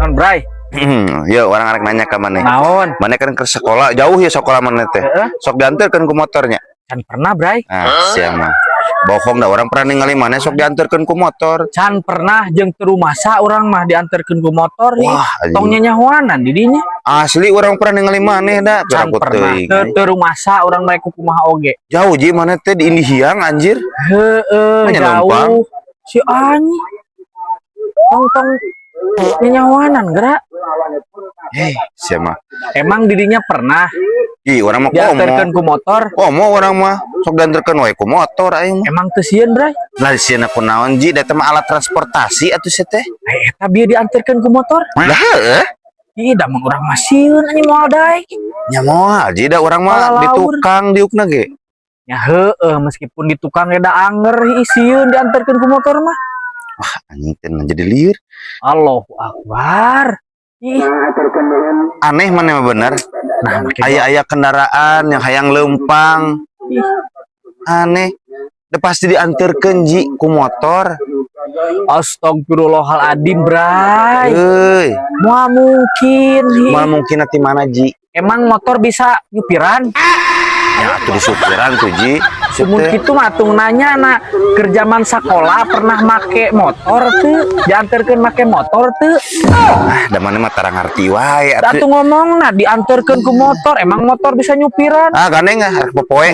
Non Bray, Ya orang anak nanya ke mana? naon? Mana kan ke sekolah jauh ya sekolah mana teh? Sok diantarkan ku motornya. Can pernah Bray? Nah, siapa? Bohong dah orang pernah ningali mana sok diantarkan ku motor. Can pernah jeung teu rumasa orang mah diantarkeun ku motor nih. Wah, Tong nyanyahoanan di dinya. Asli orang pernah ningali mana dah? Can pernah teu rumasa orang mereka kumaha oge. Jauh ji mana teh di Indihiang anjir. Heeh, jauh. Si Anyi. Tong nyanyahoanan gerak. Siapa? Emang didinya pernah Ih, orang mah diantarkeun ku motor? Komo orang mah sok diantarkeun wae ku motor aing mah. Emang teu sieun Bray? Lah sieun aku naon ji da teh mah alat transportasi atuh sia teh. Eta bieu diantarkeun ku motor? Lah heueuh. Ih, da mah urang mah sieun anjing moal daek. Nya moal ji da urang mah di tukang diukna ge. Ya heueuh, meskipun di tukang da anger sieun diantarkeun ku motor mah. Wah, anjing teh jadi lieur. Allahu Akbar. Ih, Aneh mana mah bener. nah Aya kendaraan yang hayang leumpang. ih, Aneh. Da pasti diantarkeun ji ku motor. astagfirullahaladzim, Bray. Euy, Moal mungkin. mal mungkin ati mana ji? Emang motor bisa nyupiran? Ya atuh disupiran tuh ji. Semun kitu mah tung nanya na kerjaman sekolah pernah make motor tuh, diantarkeun make motor tuh. Da mana mah tarang ngarti wae Da tuh ngomong nah diantarkeun ku motor, emang motor bisa nyupiran? Ah, gandeng ah, arek popoe.